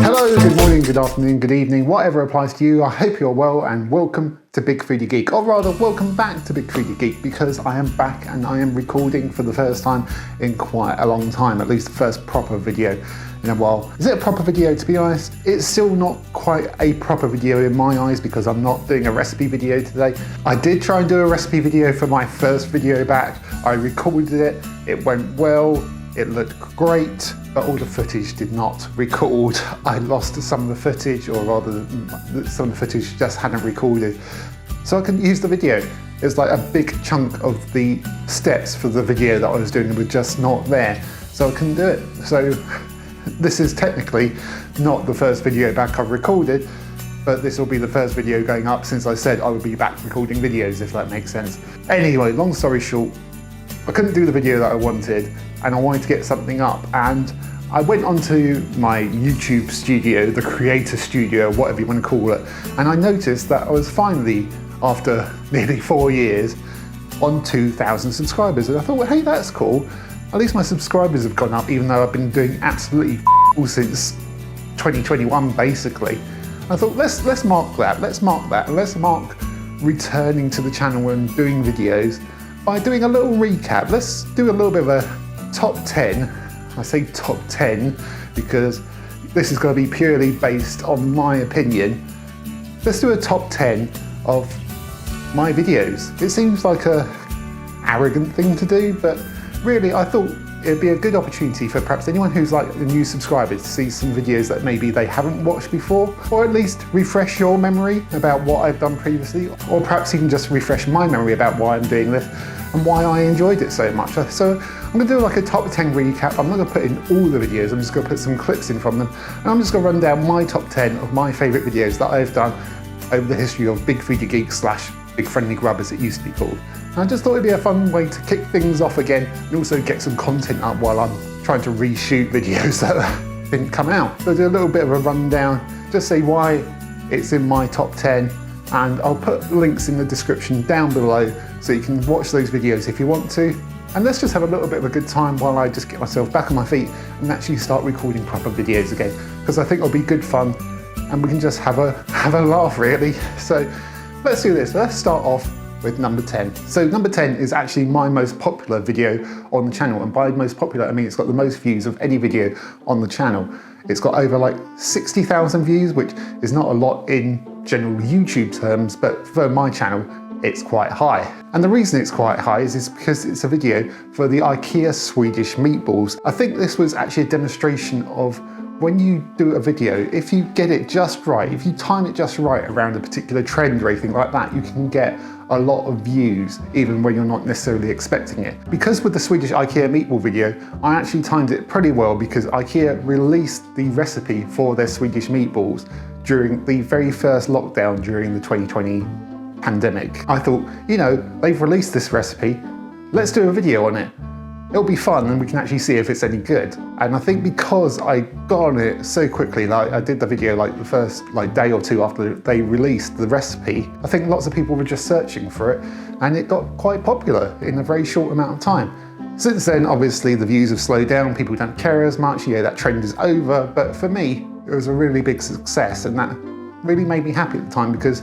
Hello, good morning, good afternoon, good evening, whatever applies to you. I hope you're well and welcome to Big Foodie Geek, or rather welcome back to Big Foodie Geek, because I am back and I am recording for the first time in quite a long time, at least the first proper video in a while. Is it a proper video? To be honest, it's still not quite a proper video in my eyes because I'm not doing a recipe video today. I did try and do a recipe video for my first video back. I recorded it, it went well, it looked great, but all the footage did not record. I lost some of the footage, or rather some of the footage just hadn't recorded. So I couldn't use the video. It's like a big chunk of the steps for the video that I was doing were just not there. So I couldn't do it. So this is technically not the first video back I've recorded, but this will be the first video going up since I said I would be back recording videos, if that makes sense. Anyway, long story short, I couldn't do the video that I wanted, and I wanted to get something up, and I went onto my YouTube studio, the creator studio, whatever you want to call it, and I noticed that I was finally, after nearly 4 years, on 2,000 subscribers, and I thought, well, hey, that's cool. At least my subscribers have gone up, even though I've been doing absolutely since 2021, basically. I thought, let's mark that, let's mark returning to the channel and doing videos by doing a little recap. Let's do a little bit of a top 10. I say top 10 because this is going to be purely based on my opinion. Let's do a top 10 of my videos. It seems like a arrogant thing to do, but really I thought it'd be a good opportunity for perhaps anyone who's like a new subscriber to see some videos that maybe they haven't watched before, or at least refresh your memory about what I've done previously, or perhaps even just refresh my memory about why I'm doing this and why I enjoyed it so much. So I'm going to do like a top 10 recap. I'm not going to put in all the videos, I'm just going to put some clips in from them, and I'm just going to run down my top 10 of my favourite videos that I've done over the history of Big Foodie Geek / Big Friendly Grub, as it used to be called. And I just thought it'd be a fun way to kick things off again and also get some content up while I'm trying to reshoot videos that didn't come out. So I'll do a little bit of a rundown, just say why it's in my top 10, and I'll put links in the description down below so you can watch those videos if you want to. And let's just have a little bit of a good time while I just get myself back on my feet and actually start recording proper videos again, because I think it'll be good fun and we can just have a laugh, really. So let's do this. Let's start off with number 10. So number 10 is actually my most popular video on the channel, and by most popular I mean it's got the most views of any video on the channel. It's got over like 60,000 views, which is not a lot in general YouTube terms, but for my channel it's quite high. And the reason it's quite high is because it's a video for the IKEA Swedish Meatballs. I think this was actually a demonstration of when you do a video, if you get it just right, if you time it just right around a particular trend or anything like that, you can get a lot of views even when you're not necessarily expecting it. Because with the Swedish IKEA meatball video, I actually timed it pretty well because IKEA released the recipe for their Swedish meatballs during the very first lockdown during the 2020 pandemic. I thought, you know, they've released this recipe, let's do a video on it. It'll be fun and we can actually see if it's any good. And I think because I got on it so quickly, like I did the video like the first day or two after they released the recipe, I think lots of people were just searching for it and it got quite popular in a very short amount of time. Since then, obviously the views have slowed down, people don't care as much, you know, that trend is over, but for me, it was a really big success and that really made me happy at the time because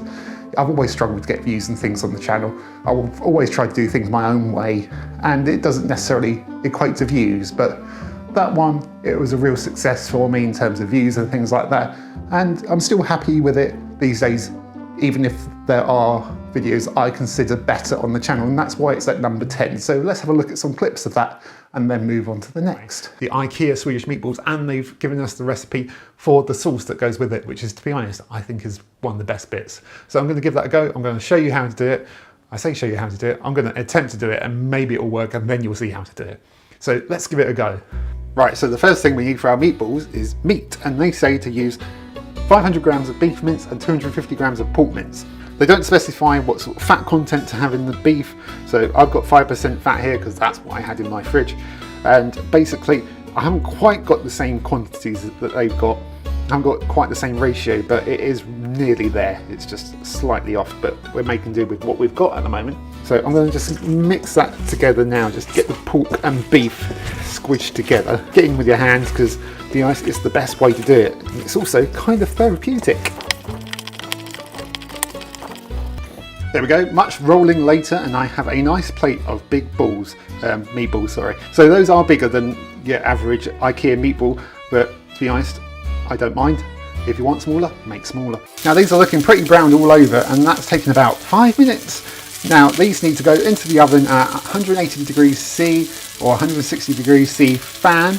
I've always struggled to get views and things on the channel. I've always tried to do things my own way and it doesn't necessarily equate to views, but that one, it was a real success for me in terms of views and things like that. And I'm still happy with it these days, even if there are videos I consider better on the channel, and that's why it's at number 10. So let's have a look at some clips of that and then move on to the next. The IKEA Swedish meatballs, and they've given us the recipe for the sauce that goes with it, which is, to be honest, I think is one of the best bits. So I'm going to give that a go. I'm going to show you how to do it. I say show you how to do it. I'm going to attempt to do it and maybe it'll work and then you'll see how to do it. So let's give it a go. Right, so the first thing we need for our meatballs is meat, and they say to use 500 grams of beef mince and 250 grams of pork mince. They don't specify what sort of fat content to have in the beef, so I've got 5% fat here because that's what I had in my fridge. And basically, I haven't quite got the same quantities that they've got. I haven't got quite the same ratio, but it is nearly there. It's just slightly off, but we're making do with what we've got at the moment. So I'm going to just mix that together now, just get the pork and beef squished together. Get in with your hands because, to be honest, it's the best way to do it. It's also kind of therapeutic. There we go, much rolling later, and I have a nice plate of big balls, meatballs, sorry. So those are bigger than your average IKEA meatball, but to be honest, I don't mind. If you want smaller, make smaller. Now these are looking pretty browned all over, and that's taken about 5 minutes. Now these need to go into the oven at 180 degrees C or 160 degrees C fan.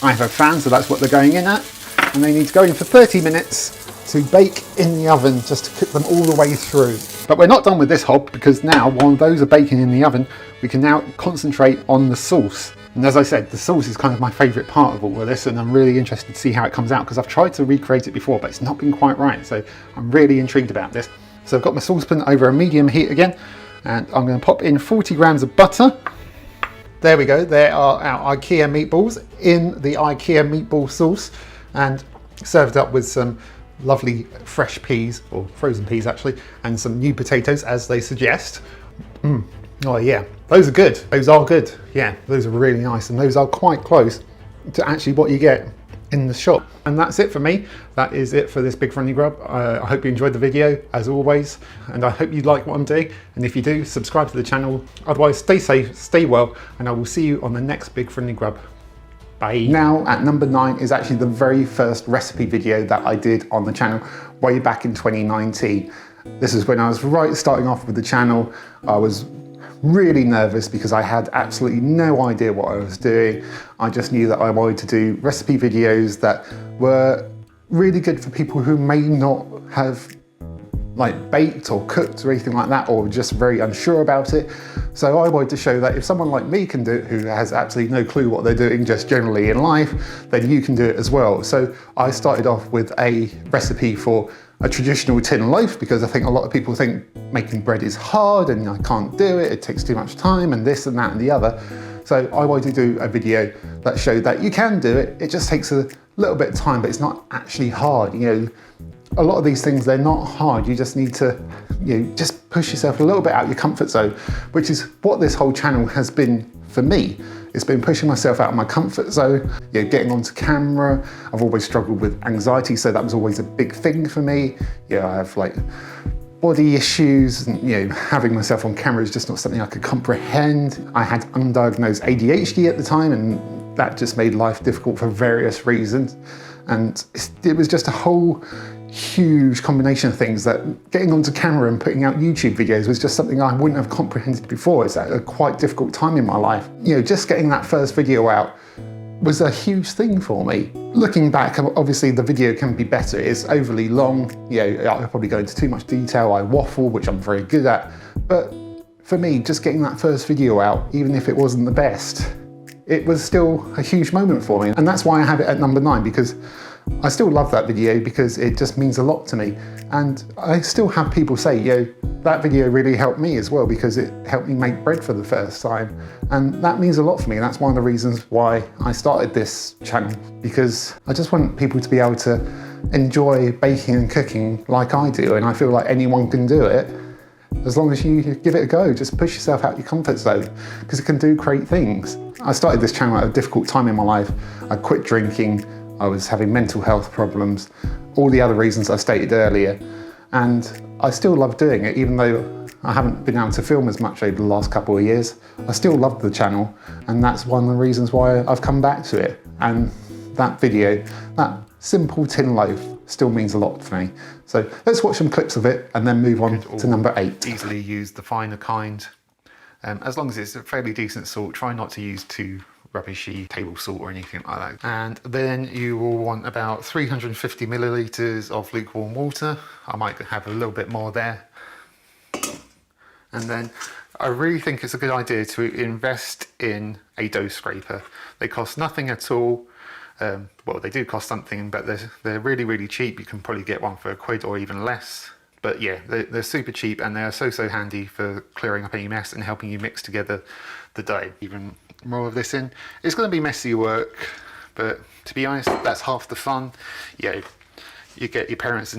I have a fan, so that's what they're going in at. And they need to go in for 30 minutes to bake in the oven, just to cook them all the way through. But we're not done with this hob, because now while those are baking in the oven, we can now concentrate on the sauce. And as I said, the sauce is kind of my favourite part of all of this, and I'm really interested to see how it comes out, because I've tried to recreate it before, but it's not been quite right. So I'm really intrigued about this. So I've got my saucepan over a medium heat again, and I'm going to pop in 40 grams of butter. There we go, there are our IKEA meatballs in the IKEA meatball sauce, and served up with some lovely fresh peas, or frozen peas actually, and some new potatoes as they suggest. Oh yeah, those are good. Those are good. Yeah, those are really nice, and those are quite close to actually what you get in the shop. And that's it for me. That is it for this Big Friendly Grub. I hope you enjoyed the video as always, and I hope you like what I'm doing. And if you do, subscribe to the channel. Otherwise, stay safe, stay well, and I will see you on the next Big Friendly Grub. Bye. Now at number 9 is actually the very first recipe video that I did on the channel way back in 2019. This is when I was right starting off with the channel. I was really nervous because I had absolutely no idea what I was doing. I just knew that I wanted to do recipe videos that were really good for people who may not have like baked or cooked or anything like that, or just very unsure about it. So I wanted to show that if someone like me can do it, who has absolutely no clue what they're doing just generally in life, then you can do it as well. So I started off with a recipe for a traditional tin loaf, because I think a lot of people think making bread is hard and I can't do it, it takes too much time and this and that and the other. So I wanted to do a video that showed that you can do it, it just takes a little bit of time, but it's not actually hard. You know, a lot of these things, they're not hard, you just need to, you know, just push yourself a little bit out of your comfort zone, which is what this whole channel has been for me. It's been pushing myself out of my comfort zone, you know, getting onto camera. I've always struggled with anxiety, so that was always a big thing for me. You know, I have like body issues, and you know, having myself on camera is just not something I could comprehend. I had undiagnosed ADHD at the time, and that just made life difficult for various reasons. And it was just a whole huge combination of things that getting onto camera and putting out YouTube videos was just something I wouldn't have comprehended before. It's at a quite difficult time in my life. You know, just getting that first video out was a huge thing for me. Looking back, obviously the video can be better. It's overly long. You know, I probably go into too much detail. I waffle, which I'm very good at. But for me, just getting that first video out, even if it wasn't the best, it was still a huge moment for me. And that's why I have it at number 9, because I still love that video, because it just means a lot to me. And I still have people say, yo, that video really helped me as well, because it helped me make bread for the first time. And that means a lot for me. And that's one of the reasons why I started this channel, because I just want people to be able to enjoy baking and cooking like I do. And I feel like anyone can do it, as long as you give it a go. Just push yourself out your comfort zone, because it can do great things. I started this channel at a difficult time in my life. I quit drinking. I was having mental health problems, all the other reasons I stated earlier. And I still love doing it, even though I haven't been able to film as much over the last couple of years. I still love the channel, and that's one of the reasons why I've come back to it. And that video, that simple tin loaf, still means a lot for me. So let's watch some clips of it and then move on to number 8. Easily use the finer kind. As long as it's a fairly decent salt, try not to use too rubbishy table salt or anything like that. And then you will want about 350 milliliters of lukewarm water. I might have a little bit more there. And then I really think it's a good idea to invest in a dough scraper. They cost nothing at all. Well, they do cost something, but they're really, really cheap. You can probably get one for £1 or even less. But yeah, they're super cheap, and they're so handy for clearing up any mess and helping you mix together the dough. Even more of this in. It's going to be messy work, but to be honest, that's half the fun. You know, you get your parents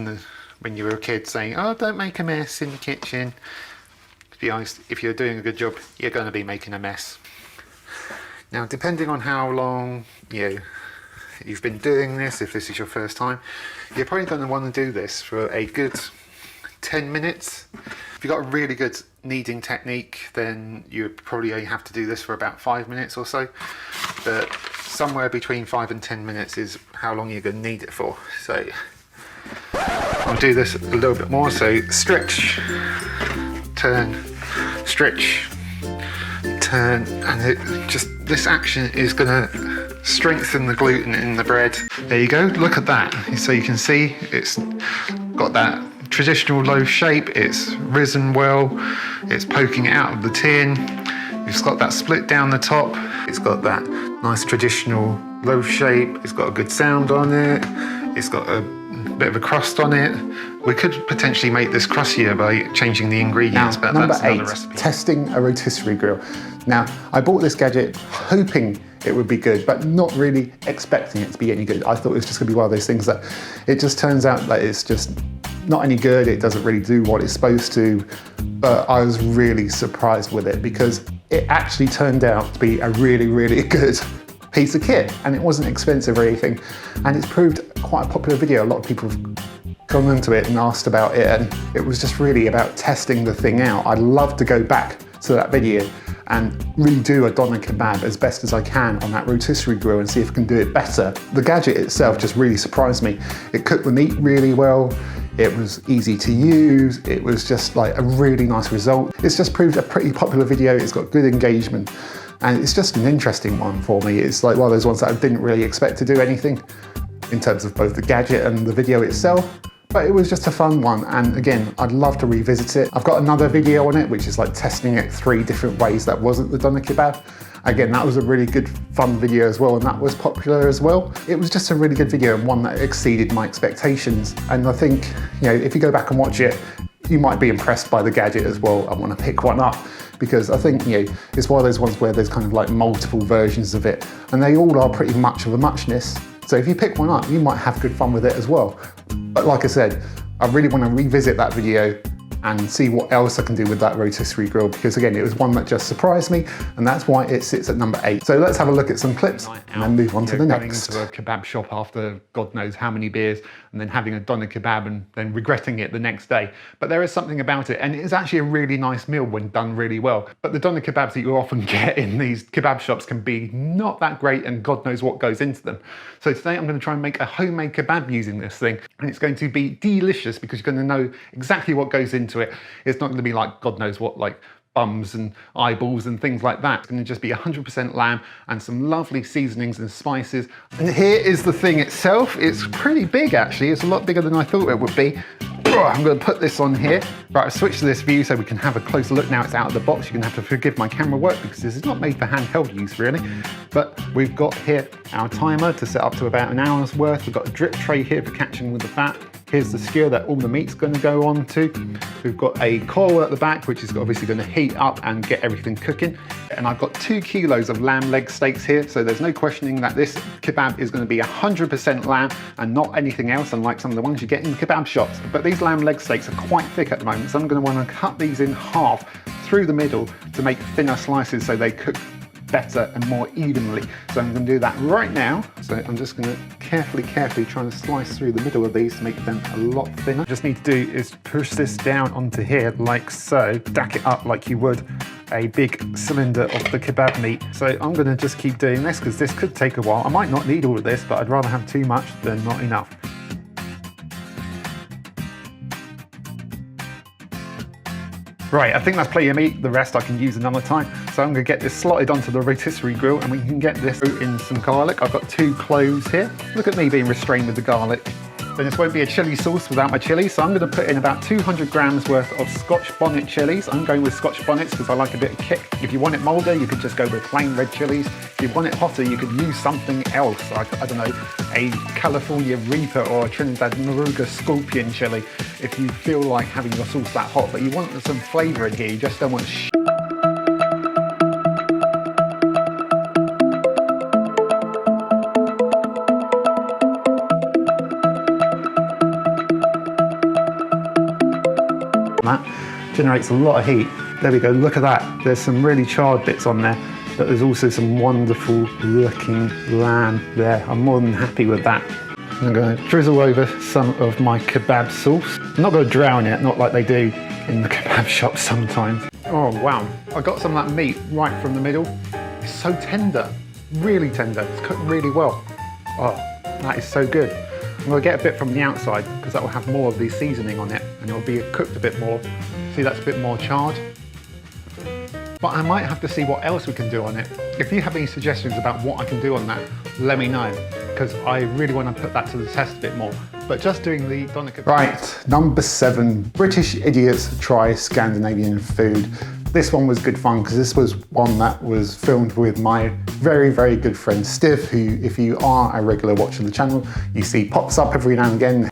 when you were a kid saying, oh, don't make a mess in the kitchen. To be honest, if you're doing a good job, you're going to be making a mess. Now, depending on how long you've been doing this, if this is your first time, you're probably going to want to do this for a good 10 minutes. If you've got a really good kneading technique, then you probably only have to do this for about 5 minutes or so. But somewhere between 5 and 10 minutes is how long you're going to knead it for. So I'll do this a little bit more. So stretch, turn, stretch, turn, and this action is going to strengthen the gluten in the bread. There you go, look at that. So you can see it's got that traditional loaf shape, it's risen well, it's poking out of the tin, it's got that split down the top, it's got that nice traditional loaf shape, it's got a good sound on it, it's got a bit of a crust on it. We could potentially make this crustier by changing the ingredients, but number that's another 8, recipe. testing a rotisserie grill. Now, I bought this gadget hoping it would be good, but not really expecting it to be any good. I thought it was just gonna be one of those things that it just turns out that it's just not any good, it doesn't really do what it's supposed to, but I was really surprised with it because it actually turned out to be a really, really good piece of kit, and it wasn't expensive or anything, and it's proved quite a popular video. A lot of people have gone into it and asked about it, and it was just really about testing the thing out. I'd love to go back to that video and redo a doner kebab as best as I can on that rotisserie grill and see if I can do it better. The gadget itself just really surprised me. It cooked the meat really well, it was easy to use, it was just like a really nice result. It's just proved a pretty popular video, it's got good engagement, and it's just an interesting one for me. It's like one of those ones that I didn't really expect to do anything in terms of both the gadget and the video itself. But it was just a fun one, and again, I'd love to revisit it. I've got another video on it, which is like testing it 3 different ways that wasn't the doner kebab. Again, that was a really good, fun video as well, and that was popular as well. It was just a really good video and one that exceeded my expectations. And I think, if you go back and watch it, you might be impressed by the gadget as well and want to pick one up, because I think, it's one of those ones where there's kind of like multiple versions of it, and they all are pretty much of a muchness. So if you pick one up, you might have good fun with it as well. But like I said, I really want to revisit that video and see what else I can do with that rotisserie grill, because again, it was one that just surprised me, and that's why it sits at number 8. So let's have a look at some clips and then move on to the next. Going into a kebab shop after God knows how many beers, and then having a doner kebab and then regretting it the next day. But there is something about it, and it's actually a really nice meal when done really well. But the doner kebabs that you often get in these kebab shops can be not that great, and God knows what goes into them. So today I'm going to try and make a homemade kebab using this thing, and it's going to be delicious because you're going to know exactly what goes into it. It's not going to be like God knows what, like bums and eyeballs and things like that. It's going to just be 100% lamb and some lovely seasonings and spices. And here is the thing itself. It's pretty big actually. It's a lot bigger than I thought it would be. I'm going to put this on here. Right, I've switched to this view so we can have a closer look. Now it's out of the box. You're going to have to forgive my camera work because this is not made for handheld use really. But we've got here our timer to set up to about an hour's worth. We've got a drip tray here for catching with the fat. Here's the skewer that all the meat's going to go on to. We've got a coil at the back, which is obviously going to heat up and get everything cooking. And I've got 2 kilos of lamb leg steaks here, so there's no questioning that this kebab is going to be 100% lamb and not anything else, unlike some of the ones you get in kebab shops. But these lamb leg steaks are quite thick at the moment, so I'm going to want to cut these in half through the middle to make thinner slices so they cook better and more evenly. So I'm going to do that right now. So I'm just going to carefully try and slice through the middle of these to make them a lot thinner. What I just need to do is push this down onto here like so, stack it up like you would a big cylinder of the kebab meat. So I'm going to just keep doing this because this could take a while. I might not need all of this, but I'd rather have too much than not enough. Right, I think that's plenty of meat. The rest I can use another time. So I'm going to get this slotted onto the rotisserie grill and we can get this in some garlic. I've got 2 cloves here. Look at me being restrained with the garlic. Then this won't be a chilli sauce without my chilli, so I'm going to put in about 200 grams worth of Scotch bonnet chilies. I'm going with Scotch bonnets because I like a bit of kick. If you want it milder, you could just go with plain red chilies. If you want it hotter, you could use something else, like, I don't know, a California Reaper or a Trinidad Moruga Scorpion chili, if you feel like having your sauce that hot, but you want some flavour in here, you just don't want that. generates a lot of heat. There we go, look at that. There's some really charred bits on there, but there's also some wonderful looking lamb there. I'm more than happy with that. I'm going to drizzle over some of my kebab sauce. I'm not going to drown it, not like they do in the kebab shop sometimes. Oh wow, I got some of that meat right from the middle. It's so tender, really tender. It's cooked really well. Oh, that is so good. I'm going to get a bit from the outside because that will have more of the seasoning on it and it will be cooked a bit more. See, that's a bit more charred. But I might have to see what else we can do on it. If you have any suggestions about what I can do on that, let me know, because I really want to put that to the test a bit more. But just doing the doner kebab. Right, number 7, British idiots try Scandinavian food. This one was good fun because this was one that was filmed with my very, very good friend Steve, who, if you are a regular watcher of the channel, you see pops up every now and again.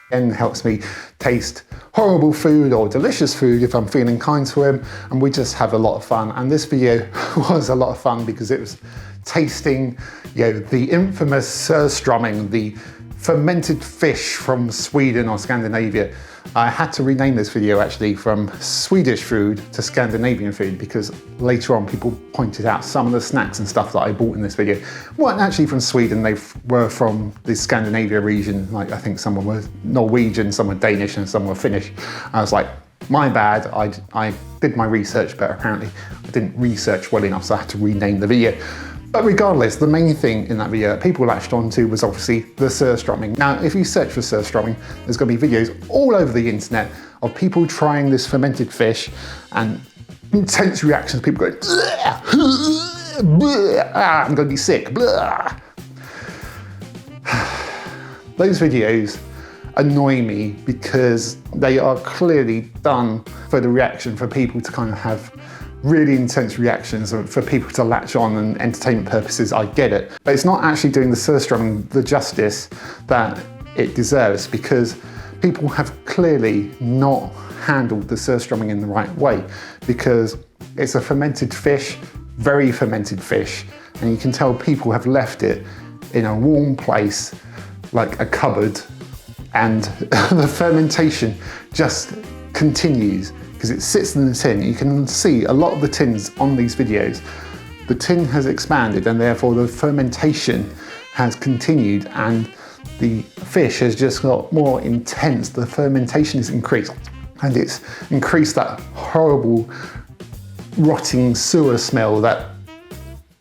And helps me taste horrible food or delicious food if I'm feeling kind to him, and we just have a lot of fun. And this video was a lot of fun because it was tasting, the infamous surströmming, the fermented fish from Sweden or Scandinavia. I had to rename this video actually from Swedish food to Scandinavian food because later on people pointed out some of the snacks and stuff that I bought in this video weren't actually from Sweden, they were from the Scandinavia region. Like I think some were Norwegian, some were Danish and some were Finnish. I was like, my bad, I did my research but apparently I didn't research well enough, so I had to rename the video. But regardless, the main thing in that video that people latched onto was obviously the surströmming. Now, if you search for surströmming, there's going to be videos all over the internet of people trying this fermented fish and intense reactions. People going, I'm going to be sick. Those videos annoy me because they are clearly done for the reaction, for people to kind of have really intense reactions, for people to latch on and entertainment purposes. I get it, but it's not actually doing the surströmming the justice that it deserves, because people have clearly not handled the surströmming in the right way, because it's a fermented fish, very fermented fish, and you can tell people have left it in a warm place like a cupboard, and the fermentation just continues because it sits in the tin. You can see a lot of the tins on these videos. The tin has expanded and therefore the fermentation has continued and the fish has just got more intense. The fermentation is increased and it's increased that horrible rotting sewer smell that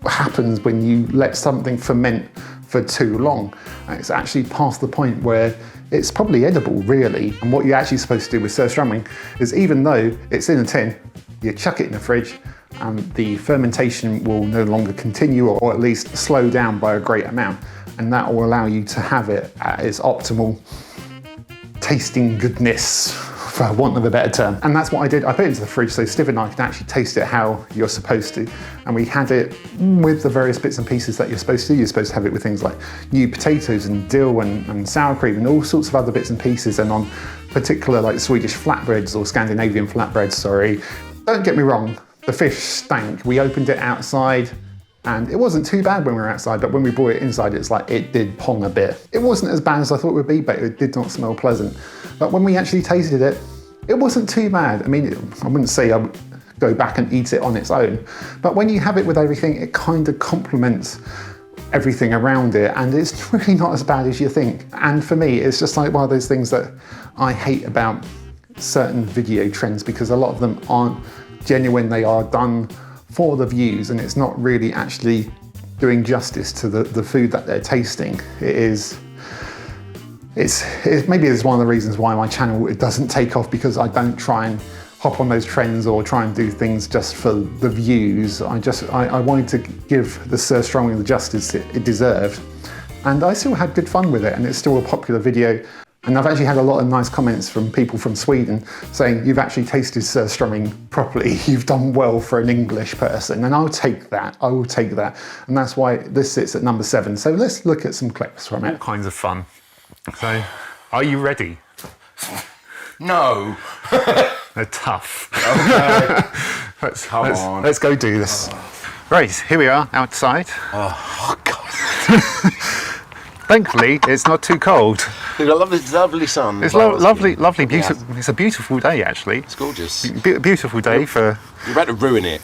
happens when you let something ferment for too long. And it's actually past the point where it's probably edible, really. And what you're actually supposed to do with surströmming is, even though it's in a tin, you chuck it in the fridge and the fermentation will no longer continue, or at least slow down by a great amount. And that will allow you to have it at its optimal tasting goodness, for want of a better term. And that's what I did. I put it into the fridge so Steve and I can actually taste it how you're supposed to. And we had it with the various bits and pieces that you're supposed to. You're supposed to have it with things like new potatoes and dill and sour cream and all sorts of other bits and pieces, and on particular like Swedish flatbreads, or Scandinavian flatbreads, sorry. Don't get me wrong, the fish stank. We opened it outside and it wasn't too bad when we were outside, but when we brought it inside, it's like it did pong a bit. It wasn't as bad as I thought it would be, but it did not smell pleasant. But when we actually tasted it, it wasn't too bad. I mean, I wouldn't say I would go back and eat it on its own, but when you have it with everything, it kind of complements everything around it, and it's really not as bad as you think. And for me, it's just like one of those things that I hate about certain video trends, because a lot of them aren't genuine. They are done for the views, and it's not really actually doing justice to the food that they're tasting. Maybe it's one of the reasons why my channel doesn't take off, because I don't try and hop on those trends or try and do things just for the views. I wanted to give the surströmming the justice it deserved, and I still had good fun with it, and it's still a popular video. And I've actually had a lot of nice comments from people from Sweden saying, you've actually tasted surströmming properly, you've done well for an English person, and I'll take that, I will take that. And that's why this sits at number 7. So let's look at some clips from it. All kinds of fun. So, are you ready? No. They're tough. Okay. Let's go do this. Right, here we are outside. Oh, God. Thankfully, it's not too cold. We've got lovely sun. It's lovely, beautiful. It's a beautiful day, actually. It's gorgeous. Beautiful day for... You're about to ruin it.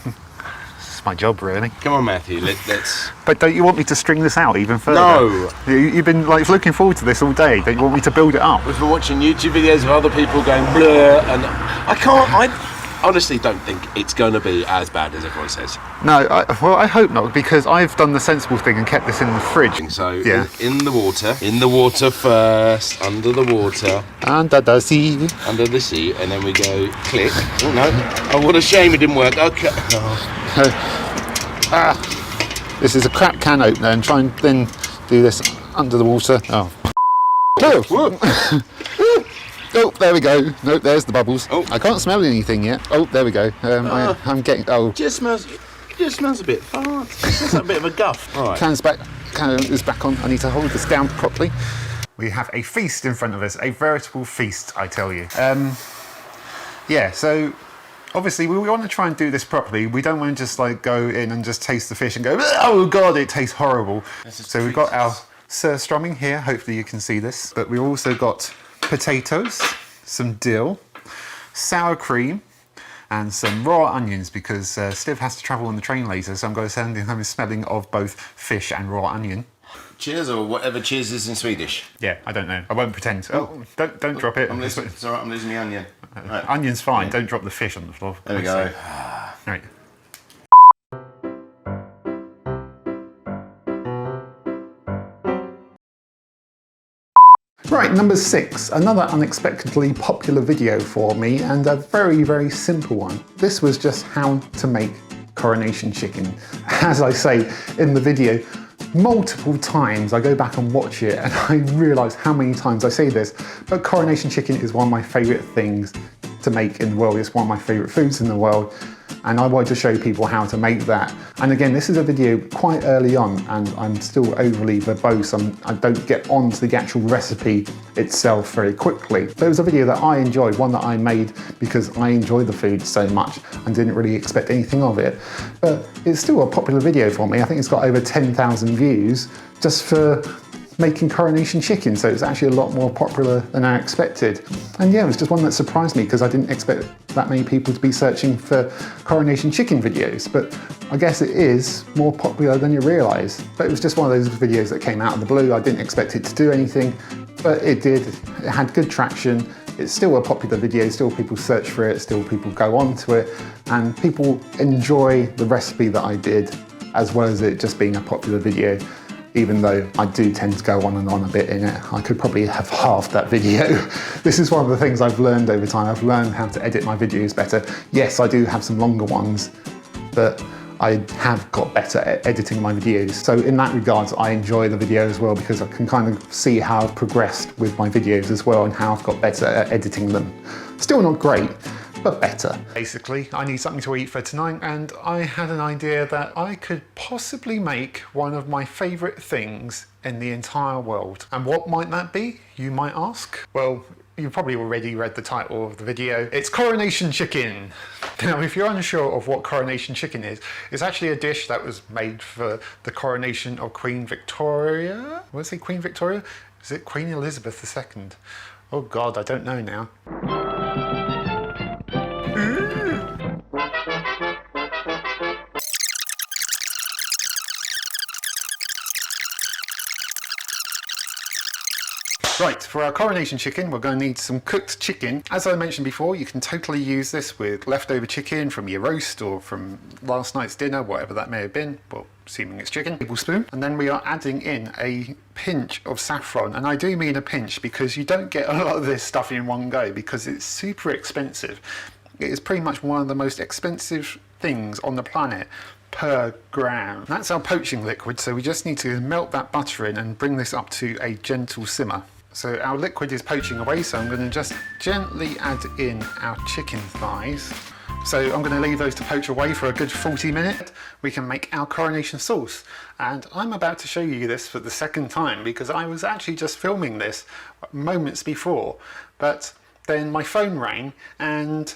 It's my job, really. Come on, Matthew, let's... But don't you want me to string this out even further? No. You've been like looking forward to this all day. Don't you want me to build it up? We've been watching YouTube videos of other people going blur, and I honestly don't think it's going to be as bad as everyone says. No, I hope not, because I've done the sensible thing and kept this in the fridge. So, yeah. In the water first, under the water. Under the sea. Under the sea, and then we go click. Oh no, oh what a shame it didn't work, okay. This is a crap can opener, and try and then do this under the water. Oh. Oh, there we go. No, there's the bubbles. Oh. I can't smell anything yet. Oh, there we go. I'm getting... Oh. Just smells a bit far. It smells like a bit of a guff. All right. Can is back on. I need to hold this down properly. We have a feast in front of us. A veritable feast, I tell you. Yeah, so... Obviously, we want to try and do this properly. We don't want to just like go in and just taste the fish and go, oh God, it tastes horrible. So we've got our SURSTRÖMMING here. Hopefully you can see this. But we've also got potatoes, some dill, sour cream, and some raw onions because Stiv has to travel on the train later, so I'm going to send him home smelling of both fish and raw onion. Cheers, or whatever cheers is in Swedish. Yeah, I don't know. I won't pretend. Oh, don't drop it. It's all right, I'm losing the onion. Right. Onion's fine. Yeah. Don't drop the fish on the floor. There we go. Right. Right, number 6, another unexpectedly popular video for me and a very, very simple one. This was just how to make Coronation Chicken. As I say in the video, multiple times I go back and watch it and I realise how many times I say this, but Coronation Chicken is one of my favourite things to make in the world. It's one of my favourite foods in the world, and I wanted to show people how to make that. And again, this is a video quite early on and I'm still overly verbose. I don't get onto the actual recipe itself very quickly. But it was a video that I enjoyed, one that I made because I enjoy the food so much and didn't really expect anything of it. But it's still a popular video for me. I think it's got over 10,000 views just for making Coronation Chicken, so it's actually a lot more popular than I expected. And yeah, it was just one that surprised me because I didn't expect that many people to be searching for Coronation Chicken videos, but I guess it is more popular than you realise. But it was just one of those videos that came out of the blue. I didn't expect it to do anything, but it did. It had good traction. It's still a popular video, still people search for it, still people go on to it, and people enjoy the recipe that I did, as well as it just being a popular video. Even though I do tend to go on and on a bit in it. I could probably have halved that video. This is one of the things I've learned over time. I've learned how to edit my videos better. Yes, I do have some longer ones, but I have got better at editing my videos. So in that regards, I enjoy the video as well because I can kind of see how I've progressed with my videos as well and how I've got better at editing them. Still not great, but better. Basically, I need something to eat for tonight, and I had an idea that I could possibly make one of my favourite things in the entire world. And what might that be, you might ask? Well, you've probably already read the title of the video. It's Coronation Chicken. Now, if you're unsure of what Coronation Chicken is, it's actually a dish that was made for the coronation of Queen Victoria. What is it, Queen Victoria? Is it Queen Elizabeth II? Oh God, I don't know now. Right, for our Coronation Chicken, we're going to need some cooked chicken. As I mentioned before, you can totally use this with leftover chicken from your roast or from last night's dinner, whatever that may have been. Well, assuming it's chicken. Tablespoon. And then we are adding in a pinch of saffron. And I do mean a pinch because you don't get a lot of this stuff in one go because it's super expensive. It is pretty much one of the most expensive things on the planet per gram. That's our poaching liquid, so we just need to melt that butter in and bring this up to a gentle simmer. So our liquid is poaching away, so I'm going to just gently add in our chicken thighs. So I'm going to leave those to poach away for a good 40 minutes. We can make our coronation sauce. And I'm about to show you this for the second time because I was actually just filming this moments before. But then my phone rang and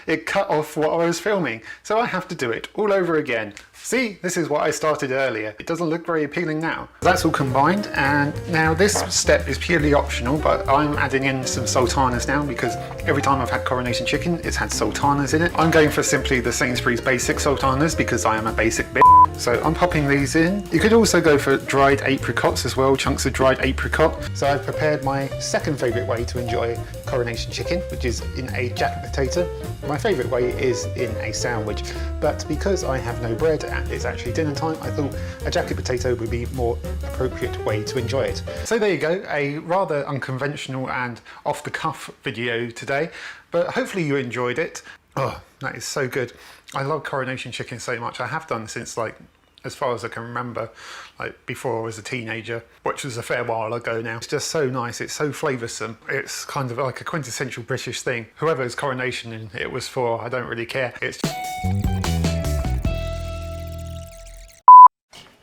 it cut off what I was filming. So I have to do it all over again. See, this is what I started earlier. It doesn't look very appealing now. That's all combined, and now this step is purely optional, but I'm adding in some sultanas now because every time I've had Coronation Chicken, it's had sultanas in it. I'm going for simply the Sainsbury's basic sultanas because I am a basic bitch. So I'm popping these in. You could also go for dried apricots as well, chunks of dried apricot. So I've prepared my second favourite way to enjoy Coronation Chicken, which is in a jacket potato. My favourite way is in a sandwich, but because I have no bread and it's actually dinner time, I thought a jacket potato would be a more appropriate way to enjoy it. So there you go, a rather unconventional and off-the-cuff video today, but hopefully you enjoyed it. Oh, that is so good. I love Coronation Chicken so much. I have done since, like, as far as I can remember, like before I was a teenager, which was a fair while ago now. It's just so nice, it's so flavoursome. It's kind of like a quintessential British thing. Whoever's Coronation it was for, I don't really care. It's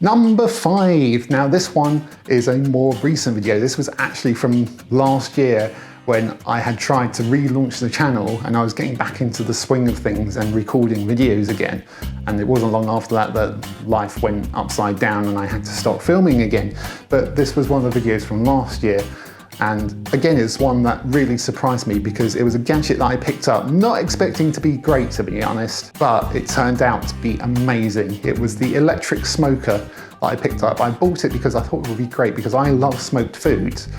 Number 5. Now this one is a more recent video. This was actually from last year when I had tried to relaunch the channel and I was getting back into the swing of things and recording videos again. And it wasn't long after that that life went upside down and I had to stop filming again. But this was one of the videos from last year. And again, it's one that really surprised me because it was a gadget that I picked up, not expecting to be great, to be honest, but it turned out to be amazing. It was the electric smoker that I picked up. I bought it because I thought it would be great because I love smoked foods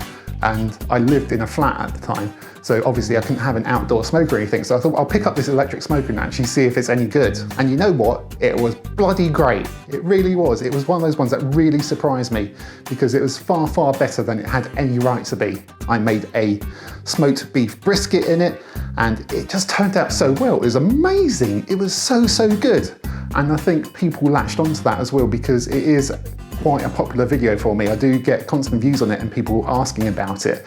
and I lived in a flat at the time. So obviously I couldn't have an outdoor smoker or anything. So I thought I'll pick up this electric smoker and actually see if it's any good. And you know what? It was bloody great. It really was. It was one of those ones that really surprised me because it was far, far better than it had any right to be. I made a smoked beef brisket in it and it just turned out so well. It was amazing. It was so, so good. And I think people latched onto that as well because it is quite a popular video for me. I do get constant views on it and people asking about it.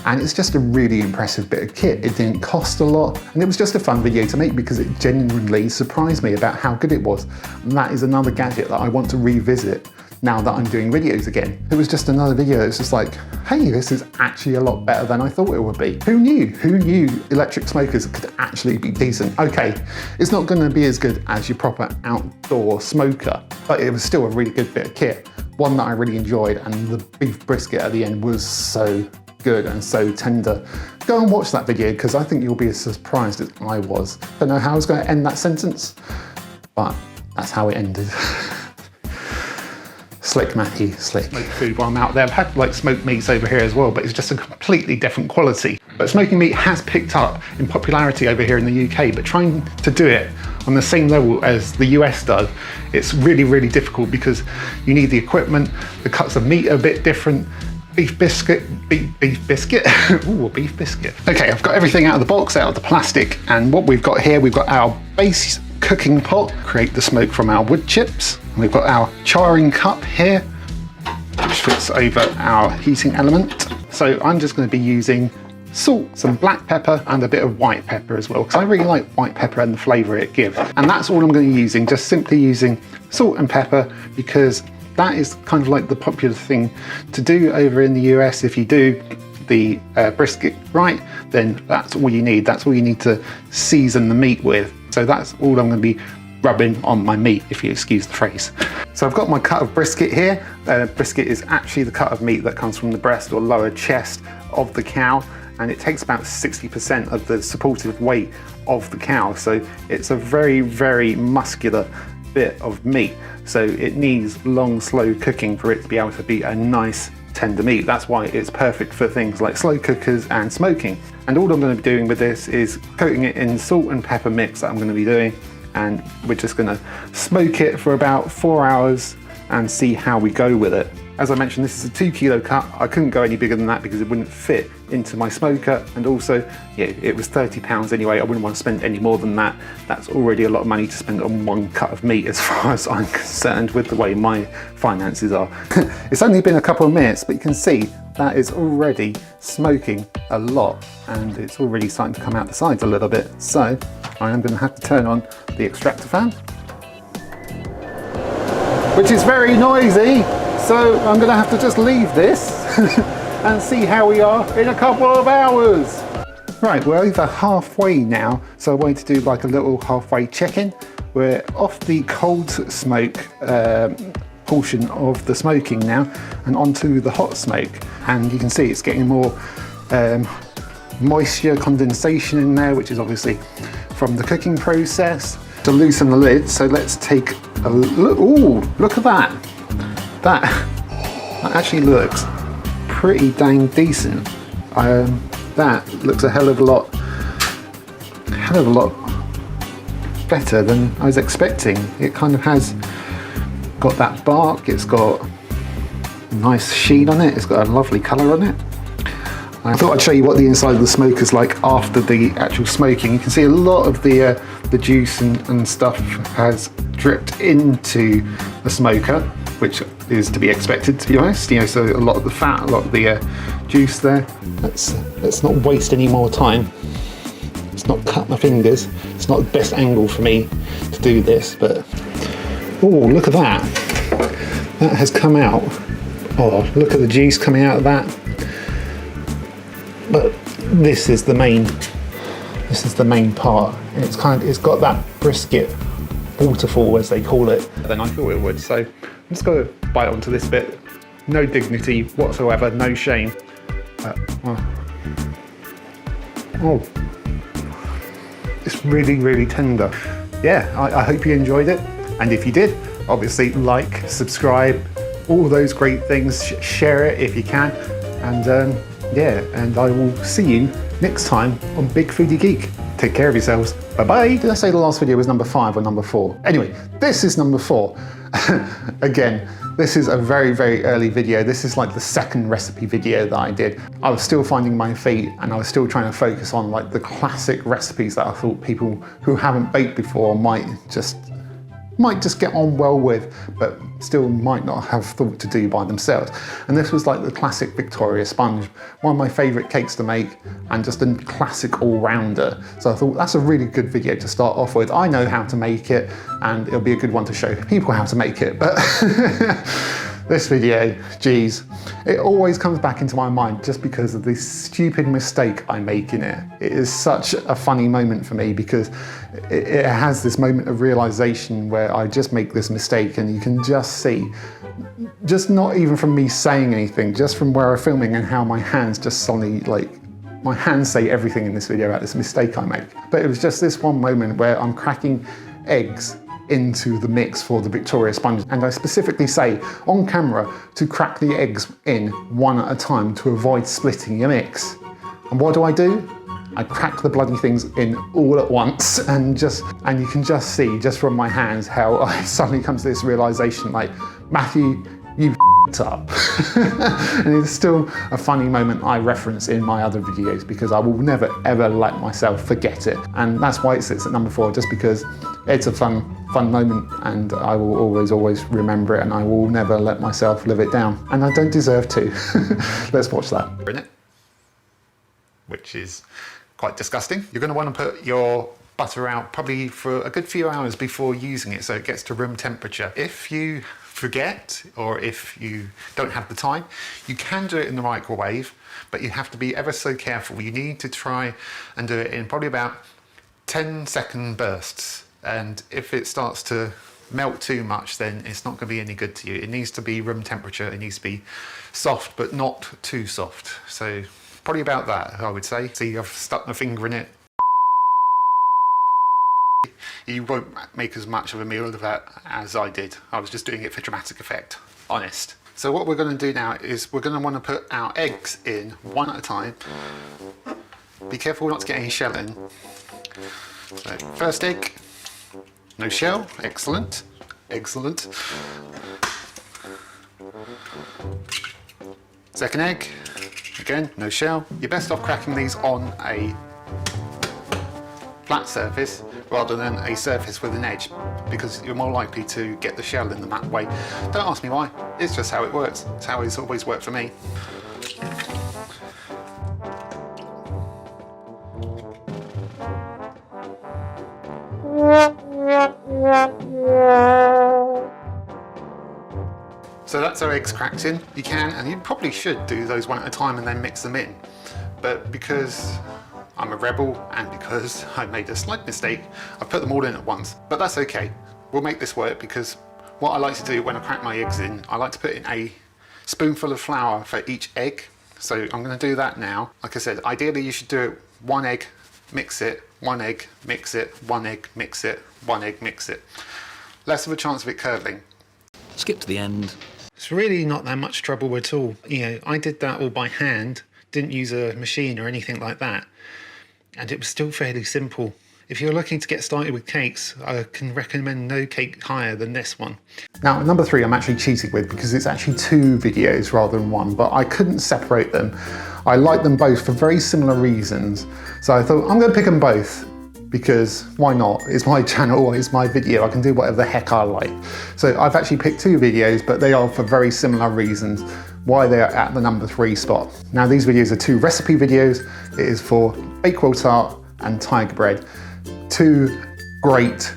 And it's just a really impressive bit of kit. It didn't cost a lot and it was just a fun video to make because it genuinely surprised me about how good it was. And that is another gadget that I want to revisit now that I'm doing videos again. It was just another video that's just like, hey, this is actually a lot better than I thought it would be. Who knew? Who knew electric smokers could actually be decent? Okay, it's not gonna be as good as your proper outdoor smoker, but it was still a really good bit of kit. One that I really enjoyed, and the beef brisket at the end was so good and so tender. Go and watch that video because I think you'll be as surprised as I was. Don't know how I was going to end that sentence, but that's how it ended. Slick Matty, slick. Smoked food while I'm out there. I've had like smoked meats over here as well, but it's just a completely different quality. But smoking meat has picked up in popularity over here in the UK, but trying to do it on the same level as the US does, it's really, really difficult because you need the equipment, the cuts of meat are a bit different. Beef biscuit. Ooh, a beef biscuit. Okay, I've got everything out of the box, out of the plastic, and what we've got here, we've got our base cooking pot, create the smoke from our wood chips. And we've got our charring cup here, which fits over our heating element. So I'm just going to be using salt, some black pepper, and a bit of white pepper as well, because I really like white pepper and the flavour it gives. And that's all I'm going to be using, just simply using salt and pepper, because that is kind of like the popular thing to do over in the US. If you do the brisket right, then that's all you need. That's all you need to season the meat with. So that's all I'm going to be rubbing on my meat, if you excuse the phrase. So I've got my cut of brisket here. Brisket is actually the cut of meat that comes from the breast or lower chest of the cow, and it takes about 60% of the supportive weight of the cow. So it's a very, very muscular bit of meat. So it needs long, slow cooking for it to be able to be a nice tender meat. That's why it's perfect for things like slow cookers and smoking. And all I'm going to be doing with this is coating it in salt and pepper mix that I'm going to be doing, and we're just going to smoke it for about 4 hours and see how we go with it. As I mentioned, this is a 2 kilo cut. I couldn't go any bigger than that because it wouldn't fit into my smoker, and also, yeah, it was £30 anyway. I wouldn't want to spend any more than that. That's already a lot of money to spend on one cut of meat as far as I'm concerned with the way my finances are. It's only been a couple of minutes, but you can see that is already smoking a lot, and it's already starting to come out the sides a little bit. So I am going to have to turn on the extractor fan, which is very noisy. So I'm going to have to just leave this and see how we are in a couple of hours. Right, we're over halfway now, so I wanted to do like a little halfway check-in. We're off the cold smoke portion of the smoking now and onto the hot smoke, and you can see it's getting more moisture condensation in there, which is obviously from the cooking process. To loosen the lid, so let's take a look. Ooh, look at that. That actually looks pretty dang decent. That looks a hell of a lot better than I was expecting. It kind of has got that bark, it's got a nice sheen on it, it's got a lovely colour on it. I thought I'd show you what the inside of the smoke is like after the actual smoking. You can see a lot of the juice and stuff has dripped into the smoker, which is to be expected, to be honest. You know, so a lot of the fat, a lot of the juice there. Let's not waste any more time. Let's not cut my fingers. It's not the best angle for me to do this, but oh, look at that. That has come out. Oh, look at the juice coming out of that. But this is the main part. And it's got that brisket waterfall, as they call it, than I thought it would. So I'm just going to bite onto this bit. No dignity whatsoever, no shame. Oh, it's really, really tender. Yeah, I hope you enjoyed it. And if you did, obviously like, subscribe, all those great things. Share it if you can. And yeah, and I will see you next time on Big Foodie Geek. Take care of yourselves. Bye-bye. Did I say the last video was number 5 or number 4? Anyway, this is number 4. Again, this is a very, very early video. This is like the second recipe video that I did. I was still finding my feet and I was still trying to focus on like the classic recipes that I thought people who haven't baked before might just get on well with, but still might not have thought to do by themselves. And this was like the classic Victoria sponge, one of my favourite cakes to make, and just a classic all-rounder. So I thought that's a really good video to start off with. I know how to make it, and it'll be a good one to show people how to make it, but this video, geez, it always comes back into my mind just because of this stupid mistake I make in it. It is such a funny moment for me because it has this moment of realization where I just make this mistake, and you can just see, just not even from me saying anything, just from where I'm filming and how my hands just suddenly, like, my hands say everything in this video about this mistake I make. But it was just this one moment where I'm cracking eggs into the mix for the Victoria sponge, and I specifically say on camera to crack the eggs in one at a time to avoid splitting your mix. And what do? I crack the bloody things in all at once, and you can just see just from my hands how I suddenly come to this realization, like, Matthew, you f***ed up. And it's still a funny moment I reference in my other videos because I will never ever let myself forget it. And that's why it sits at number 4, just because it's a fun moment, and I will always remember it, and I will never let myself live it down. And I don't deserve to. Let's watch that. In it, which is quite disgusting. You're going to want to put your butter out probably for a good few hours before using it so it gets to room temperature. If you forget, or if you don't have the time, you can do it in the microwave, but you have to be ever so careful. You need to try and do it in probably about 10-second bursts. And if it starts to melt too much, then it's not going to be any good to you. It needs to be room temperature. It needs to be soft, but not too soft. So probably about that, I would say. See, I've stuck my finger in it. You won't make as much of a meal of that as I did. I was just doing it for dramatic effect, honest. So what we're going to do now is we're going to want to put our eggs in one at a time. Be careful not to get any shell in. So first egg, no shell, excellent, excellent. Second egg, again, no shell. You're best off cracking these on a flat surface rather than a surface with an edge, because you're more likely to get the shell in them that way. Don't ask me why, it's just how it works. It's how it's always worked for me. So that's our eggs cracked in. You can, and you probably should do those one at a time and then mix them in. But because I'm a rebel and because I made a slight mistake, I put them all in at once. But that's okay. We'll make this work because what I like to do when I crack my eggs in, I like to put in a spoonful of flour for each egg. So I'm going to do that now. Like I said, ideally you should do it 1 egg, mix it, 1 egg, mix it, 1 egg, mix it, 1 egg, mix it. Less of a chance of it curdling. Skip to the end. It's really not that much trouble at all. You know, I did that all by hand, didn't use a machine or anything like that. And it was still fairly simple. If you're looking to get started with cakes, I can recommend no cake higher than this one. Now, number 3 I'm actually cheating with because it's actually 2 videos rather than 1, but I couldn't separate them. I like them both for very similar reasons. So I thought I'm going to pick them both because why not? It's my channel, it's my video, I can do whatever the heck I like. So I've actually picked 2 videos, but they are for very similar reasons why they are at the number 3 spot. Now these videos are 2 recipe videos. It is for Bakewell Tart and Tiger Bread. 2 great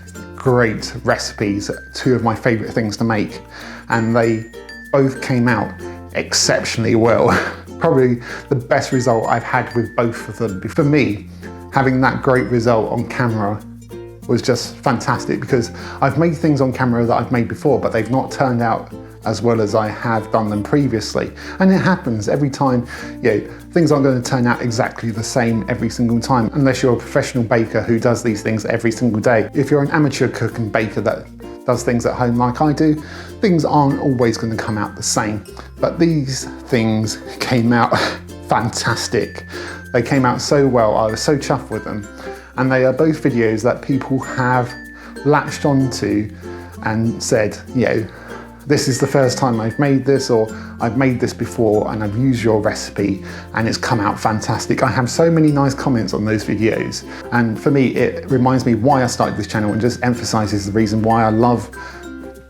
recipes, 2 of my favourite things to make, and they both came out exceptionally well. Probably the best result I've had with both of them. For me, having that great result on camera was just fantastic because I've made things on camera that I've made before, but they've not turned out as well as I have done them previously. And it happens every time. You know, things aren't going to turn out exactly the same every single time, unless you're a professional baker who does these things every single day. If you're an amateur cook and baker that does things at home like I do, things aren't always going to come out the same. But these things came out fantastic. They came out so well, I was so chuffed with them. And they are both videos that people have latched onto and said, you know, this is the first time I've made this, or I've made this before and I've used your recipe and it's come out fantastic. I have so many nice comments on those videos. And for me, it reminds me why I started this channel and just emphasizes the reason why I love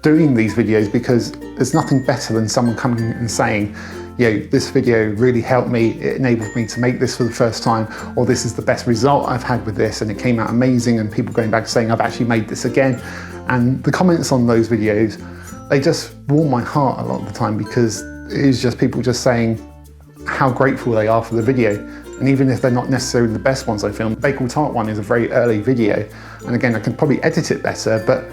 doing these videos, because there's nothing better than someone coming and saying, you know, this video really helped me, it enabled me to make this for the first time, or this is the best result I've had with this and it came out amazing, and people going back saying I've actually made this again. And the comments on those videos, they just warm my heart a lot of the time because it is just people just saying how grateful they are for the video. And even if they're not necessarily the best ones I filmed, the Bakewell Tart one is a very early video. And again, I can probably edit it better, but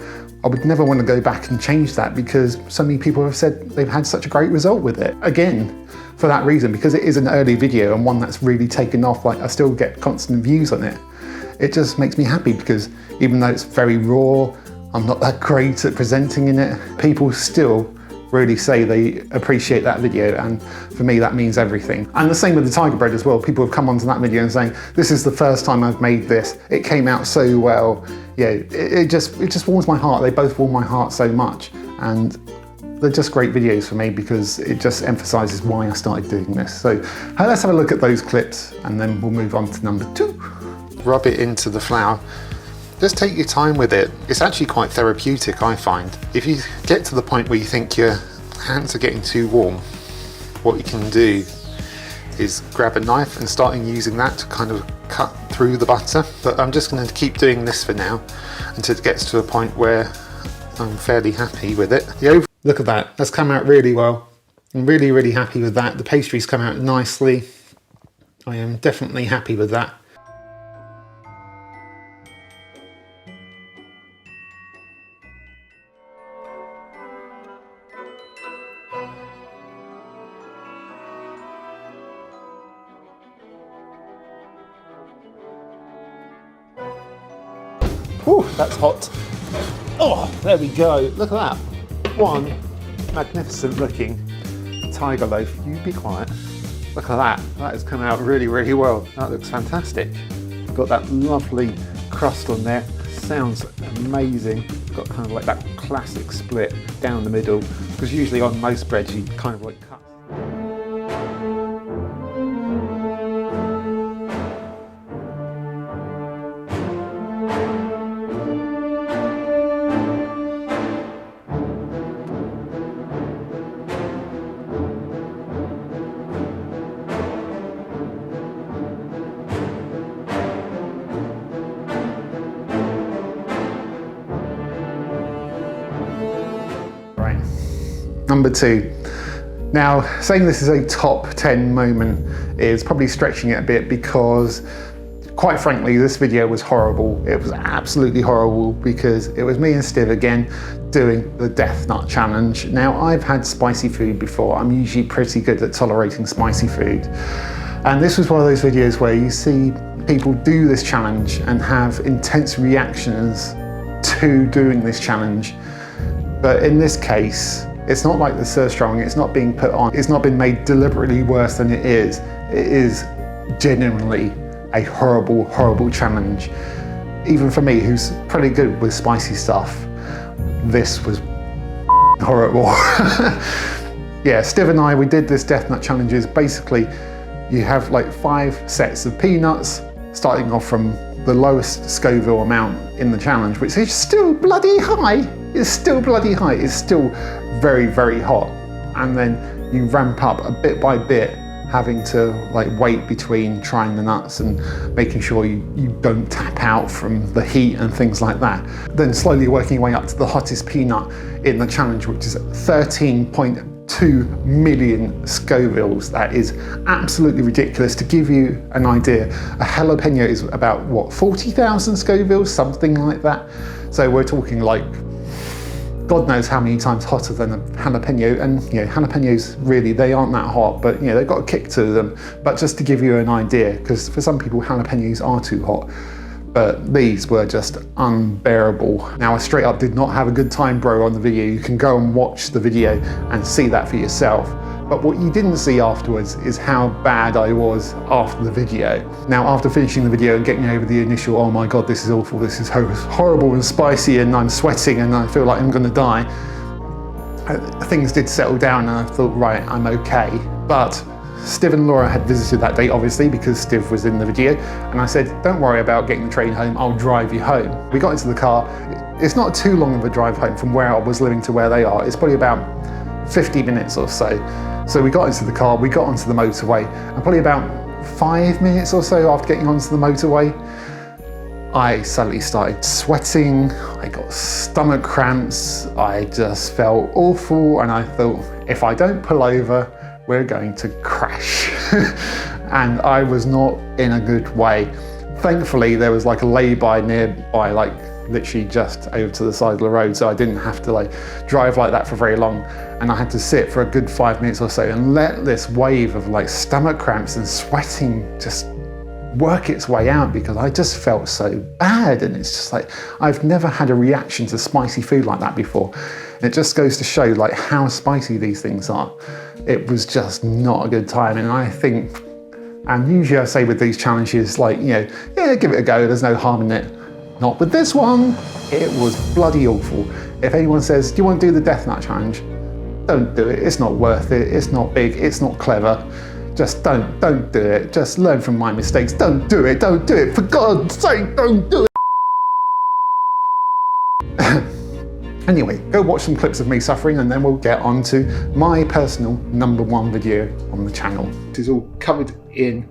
I would never want to go back and change that because so many people have said they've had such a great result with it. Again, for that reason, because it is an early video and one that's really taken off, like I still get constant views on it. It just makes me happy because even though it's very raw, I'm not that great at presenting in it, people still really say they appreciate that video, and for me that means everything. And the same with the Tiger Bread as well. People have come onto that video and saying, this is the first time I've made this, it came out so well. Yeah, it just warms my heart. They both warm my heart so much, and they're just great videos for me because it just emphasizes why I started doing this. So let's have a look at those clips and then we'll move on to number 2. Rub it into the flour. Just take your time with it. It's actually quite therapeutic, I find. If you get to the point where you think your hands are getting too warm, what you can do is grab a knife and start using that to kind of cut through the butter. But I'm just going to keep doing this for now until it gets to a point where I'm fairly happy with it. Look at that, that's come out really well. I'm really, really happy with that. The pastry's come out nicely. I am definitely happy with that. Whew, that's hot. Oh, there we go. Look at that. One magnificent looking tiger loaf. You be quiet. Look at that. That has come out really, really well. That looks fantastic. Got that lovely crust on there. Sounds amazing. Got kind of like that classic split down the middle, because usually on most breads you kind of like cut. Number 2. Now, saying this is a top 10 moment is probably stretching it a bit because Quite frankly, this video was horrible. It was absolutely horrible because it was me and Steve again doing the Death Nut Challenge. Now, I've had spicy food before. I'm usually pretty good at tolerating spicy food. And this was one of those videos where you see people do this challenge and have intense reactions to doing this challenge. But in this case, it's not like the SURSTRÖMMING, it's not being put on, it's not been made deliberately worse than it is. It is genuinely a horrible, horrible challenge. Even for me, who's pretty good with spicy stuff, this was horrible. Yeah, Steve and I, we did this Death Nut challenges. Basically, you have like 5 sets of peanuts, starting off from the lowest Scoville amount in the challenge, which is still bloody high. It's still bloody high. It's still very, very hot. And then you ramp up a bit by bit, having to like wait between trying the nuts and making sure you don't tap out from the heat and things like that. Then slowly working your way up to the hottest peanut in the challenge, which is 13.2 million Scovilles. That is absolutely ridiculous. To give you an idea, a jalapeno is about what, 40,000 Scovilles, something like that. So we're talking like God knows how many times hotter than a jalapeno, and you know, jalapenos really, they aren't that hot, but you know, they've got a kick to them. But just to give you an idea, because for some people jalapenos are too hot, but these were just unbearable. Now, I straight up did not have a good time, bro, on the video. You can go and watch the video and see that for yourself. But what you didn't see afterwards is how bad I was after the video. Now, after finishing the video and getting over the initial, oh my God, this is awful, this is horrible and spicy, and I'm sweating and I feel like I'm gonna die, things did settle down and I thought, right, I'm okay. But Steve and Laura had visited that day, obviously, because Steve was in the video, and I said, don't worry about getting the train home, I'll drive you home. We got into the car. It's not too long of a drive home from where I was living to where they are. It's probably about 50 minutes or so. So we got into the car, we got onto the motorway, and probably about 5 minutes or so after getting onto the motorway, I suddenly started sweating, I got stomach cramps, I just felt awful, and I thought, if I don't pull over, we're going to crash. And I was not in a good way. Thankfully, there was like a lay-by nearby, like literally just over to the side of the road, so I didn't have to like drive like that for very long. And I had to sit for a good 5 minutes or so and let this wave of like stomach cramps and sweating just work its way out, because I just felt so bad. And it's just like, I've never had a reaction to spicy food like that before. And it just goes to show like how spicy these things are. It was just not a good time. And I think, and usually I say with these challenges, like, you know, yeah, give it a go, there's no harm in it. Not with this one. It was bloody awful. If anyone says, do you want to do the Death Nut Challenge? Don't do it, it's not worth it, it's not big, it's not clever. Just don't do it. Just learn from my mistakes. Don't do it, for God's sake, don't do it. Anyway, go watch some clips of me suffering and then we'll get on to my personal #1 video on the channel. It is all covered in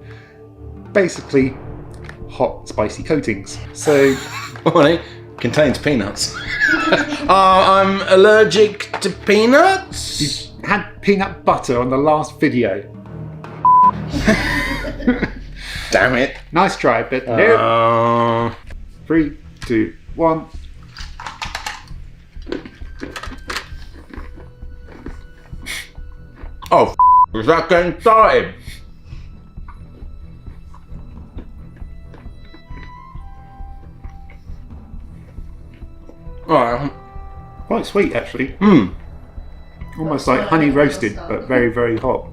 basically hot, spicy coatings. So, Morning. Contains peanuts. I'm allergic to peanuts. you had peanut butter on the last video. Damn it. Nice try, but no. 3, 2, 1. Oh, is that getting started? Alright. Quite sweet, actually. Almost like honey roasted, but very, very hot.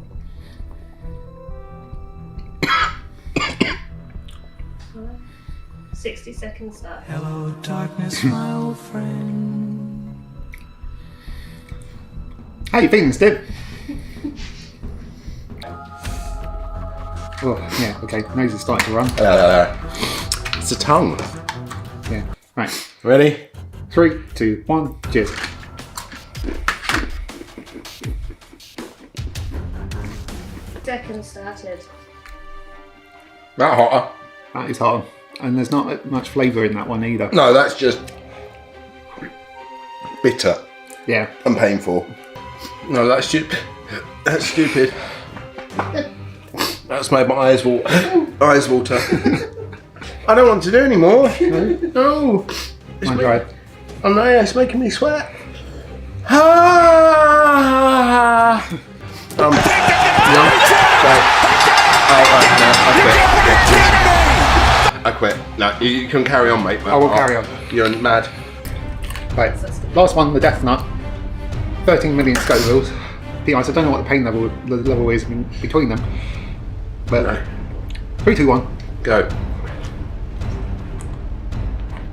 60 seconds left. Hello, darkness, my old friend. How you feeling, Steve? Oh, yeah, okay. Nose is starting to run. It's a tongue. Yeah, right. Ready? 3, 2, 1, cheers. Seconds started. That hotter? That is hot. And there's not much flavour in that one either. No, that's just bitter Yeah. and painful. No, that's stupid. That's stupid. That's made my eyes water. I don't want to do anymore. No. It's I'm dry. Oh no, it's making me sweat. Ah. No. I quit. No, you can carry on, mate. I will carry on. You're mad. Right, last one, the Death Nut. 13 million Scovilles. Be honest, I don't know what the pain level is between them. But No. 3, 2, 1. Go.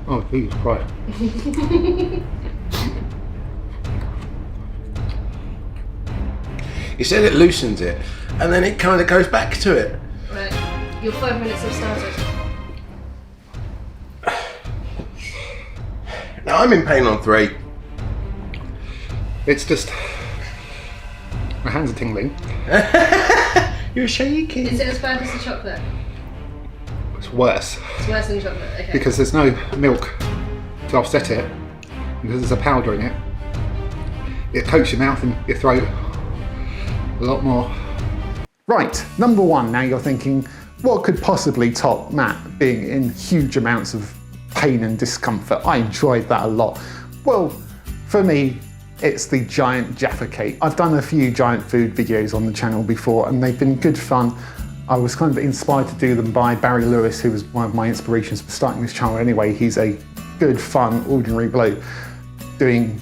Oh, Jesus Christ. You said it loosens it, and then it kind of goes back to it. Right. Your 5 minutes have started. Now I'm in pain on 3. It's just... my hands are tingling. You're shaking. Is it as bad as the chocolate? It's worse. It's worse than chocolate, okay. Because there's no milk to offset it. Because there's a powder in it. It coats your mouth and your throat a lot more. Right, number 1. Now you're thinking, what could possibly top Matt being in huge amounts of pain and discomfort? I enjoyed that a lot. Well, for me, it's the giant Jaffa cake. I've done a few giant food videos on the channel before and they've been good fun. I was kind of inspired to do them by Barry Lewis, who was one of my inspirations for starting this channel anyway. He's a good, fun, ordinary bloke doing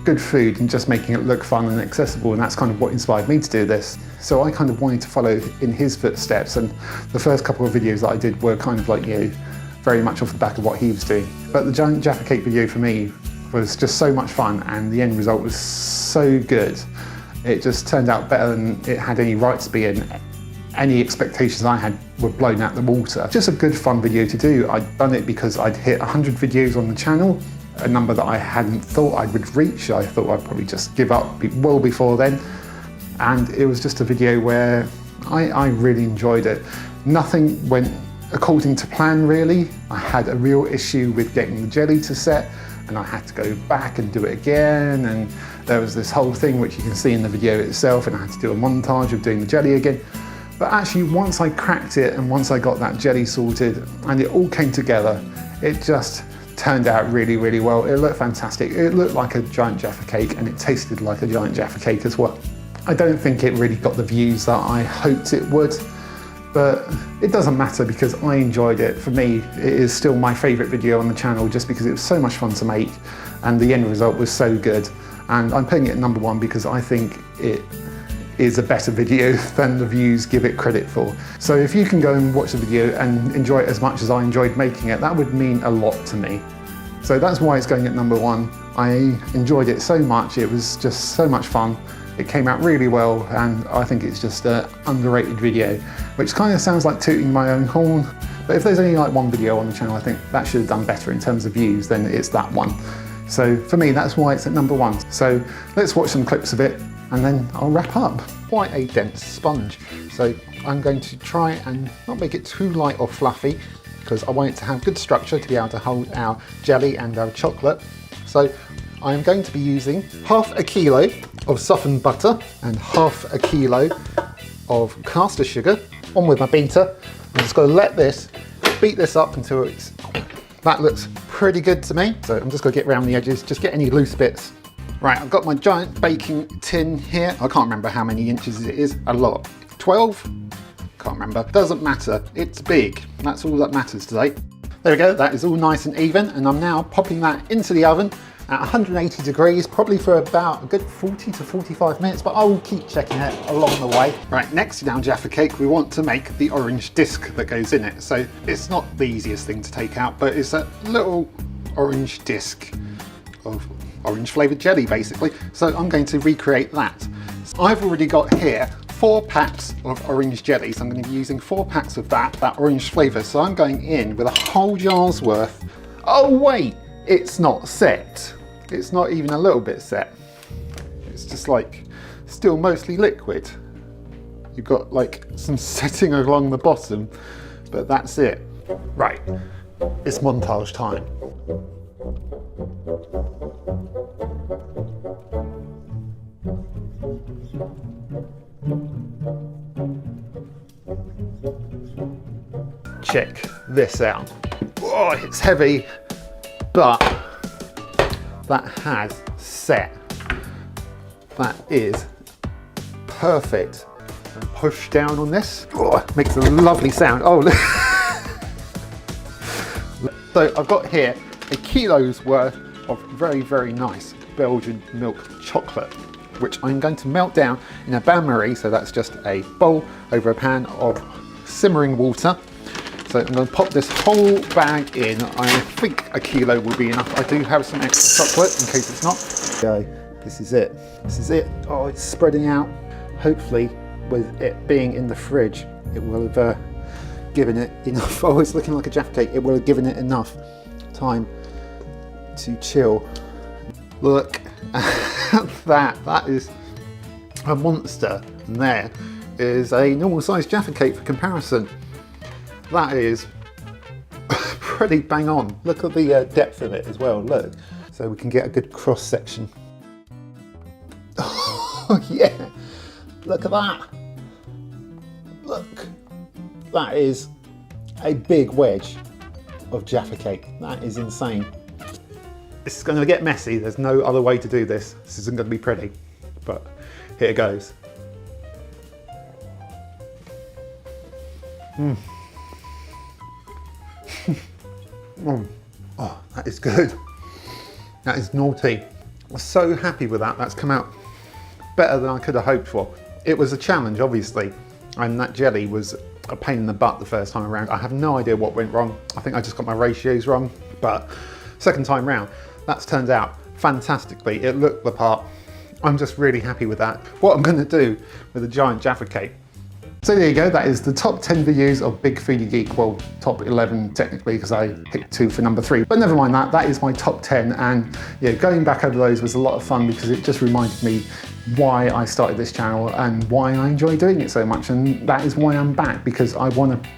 good food and just making it look fun and accessible, and that's kind of what inspired me to do this. So I kind of wanted to follow in his footsteps, and the first couple of videos that I did were kind of like, very much off the back of what he was doing. But the giant Jaffa cake video for me was just so much fun, and the end result was so good. It just turned out better than it had any right to be, and any expectations I had were blown out the water. Just a good fun video to do. I'd done it because I'd hit 100 videos on the channel, a number that I hadn't thought I would reach. I thought I'd probably just give up well before then. And it was just a video where I really enjoyed it. Nothing went according to plan really. I had a real issue with getting the jelly to set, and I had to go back and do it again, and there was this whole thing which you can see in the video itself, and I had to do a montage of doing the jelly again. But actually once I cracked it and once I got that jelly sorted and it all came together, it just turned out really, really well. It looked fantastic. It looked like a giant Jaffa cake and it tasted like a giant Jaffa cake as well. I don't think it really got the views that I hoped it would, but it doesn't matter because I enjoyed it. For me, it is still my favourite video on the channel just because it was so much fun to make and the end result was so good. And I'm putting it at number 1 because I think it is a better video than the views give it credit for. So if you can go and watch the video and enjoy it as much as I enjoyed making it, that would mean a lot to me. So that's why it's going at number 1. I enjoyed it so much, it was just so much fun. It came out really well and I think it's just an underrated video, which kind of sounds like tooting my own horn, but if there's only like one video on the channel I think that should have done better in terms of views, then it's that one. So for me that's why it's at number 1. So let's watch some clips of it and then I'll wrap up. Quite a dense sponge, so I'm going to try and not make it too light or fluffy because I want it to have good structure to be able to hold our jelly and our chocolate. So I'm going to be using half a kilo of softened butter and half a kilo of caster sugar. On with my beater. I'm just going to let this, beat this up until that looks pretty good to me. So I'm just going to get around the edges, just get any loose bits. Right, I've got my giant baking tin here. I can't remember how many inches it is. A lot. 12? Can't remember. Doesn't matter. It's big. That's all that matters today. There we go. That is all nice and even. And I'm now popping that into the oven at 180 degrees, probably for about a good 40 to 45 minutes, but I will keep checking it along the way. Right, next to our Jaffa cake, we want to make the orange disc that goes in it. So it's not the easiest thing to take out, but it's a little orange disc of orange flavoured jelly basically. So I'm going to recreate that. So I've already got here 4 packs of orange jelly. So I'm going to be using 4 packs of that orange flavour. So I'm going in with a whole jar's worth. Oh wait, it's not set. It's not even a little bit set. It's just like still mostly liquid. You've got like some setting along the bottom, but that's it. Right, it's montage time. Check this out. Oh, it's heavy, but that has set. That is perfect. And push down on this. Oh, it makes a lovely sound. Oh, so I've got here a kilo's worth of very, very nice Belgian milk chocolate, which I'm going to melt down in a bain-marie. So that's just a bowl over a pan of simmering water. So I'm going to pop this whole bag in. I think a kilo will be enough. I do have some extra chocolate in case it's not. Okay, this is it. This is it. Oh, it's spreading out. Hopefully, with it being in the fridge, it will have given it enough. Oh, it's looking like a Jaffa cake. It will have given it enough time to chill. Look at that. That is a monster. And there is a normal sized Jaffa cake for comparison. That is pretty bang on. Look at the depth of it as well, look. So we can get a good cross section. Oh yeah, look at that. Look, that is a big wedge of Jaffa cake. That is insane. This is going to get messy. There's no other way to do this. This isn't going to be pretty, but here it goes. Oh, that is good. That is naughty. I'm so happy with that. That's come out better than I could have hoped for. It was a challenge, obviously, and that jelly was a pain in the butt the first time around. I have no idea what went wrong. I think I just got my ratios wrong, but second time round, that's turned out fantastically. It looked the part. I'm just really happy with that. What I'm going to do with a giant Jaffa cake. So there you go, that is the top 10 videos of Big Foodie Geek. Well, top 11 technically, because I picked 2 for number 3. But never mind that, that is my top 10. And yeah, going back over those was a lot of fun because it just reminded me why I started this channel and why I enjoy doing it so much. And that is why I'm back, because I want to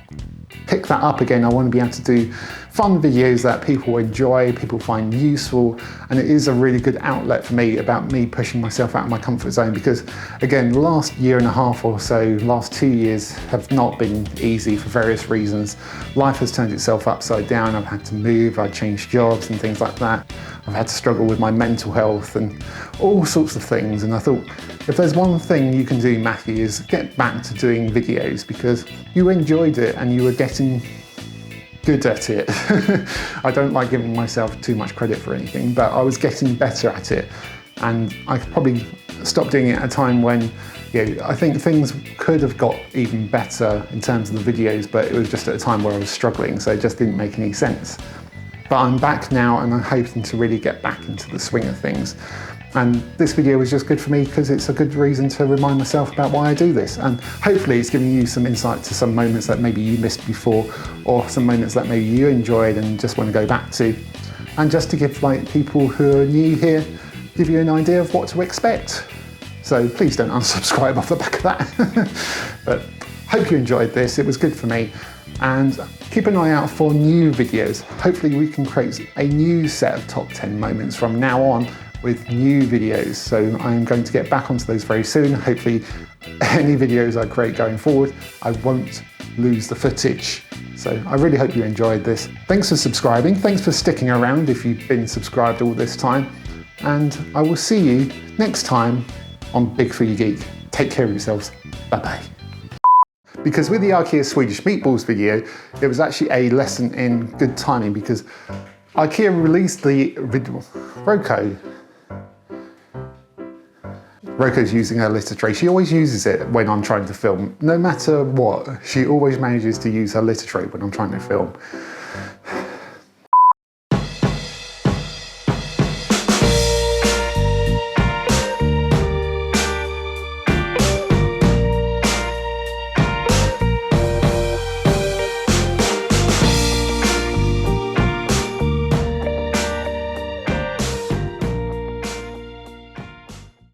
pick that up again. I want to be able to do fun videos that people enjoy, people find useful, and it is a really good outlet for me about me pushing myself out of my comfort zone, because again, the last year and a half or so, last 2 years have not been easy for various reasons. Life has turned itself upside down. I've had to move, I've changed jobs and things like that. I've had to struggle with my mental health and all sorts of things, and I thought, if there's one thing you can do, Matthew, is get back to doing videos, because you enjoyed it and you were getting good at it. I don't like giving myself too much credit for anything, but I was getting better at it, and I probably stopped doing it at a time when, you know, I think things could have got even better in terms of the videos, but it was just at a time where I was struggling, so it just didn't make any sense. But I'm back now and I'm hoping to really get back into the swing of things. And this video was just good for me because it's a good reason to remind myself about why I do this. And hopefully it's giving you some insight to some moments that maybe you missed before, or some moments that maybe you enjoyed and just want to go back to. And just to give like people who are new here, give you an idea of what to expect. So please don't unsubscribe off the back of that. But hope you enjoyed this. It was good for me. And keep an eye out for new videos. Hopefully we can create a new set of top 10 moments from now on with new videos. So I'm going to get back onto those very soon. Hopefully any videos I create going forward, I won't lose the footage. So I really hope you enjoyed this. Thanks for subscribing. Thanks for sticking around if you've been subscribed all this time. And I will see you next time on Big Foodie Geek. Take care of yourselves. Bye-bye. Because with the IKEA Swedish Meatballs video, it was actually a lesson in good timing, because IKEA released the video. Roko's using her litter tray. She always uses it when I'm trying to film. No matter what, she always manages to use her litter tray when I'm trying to film.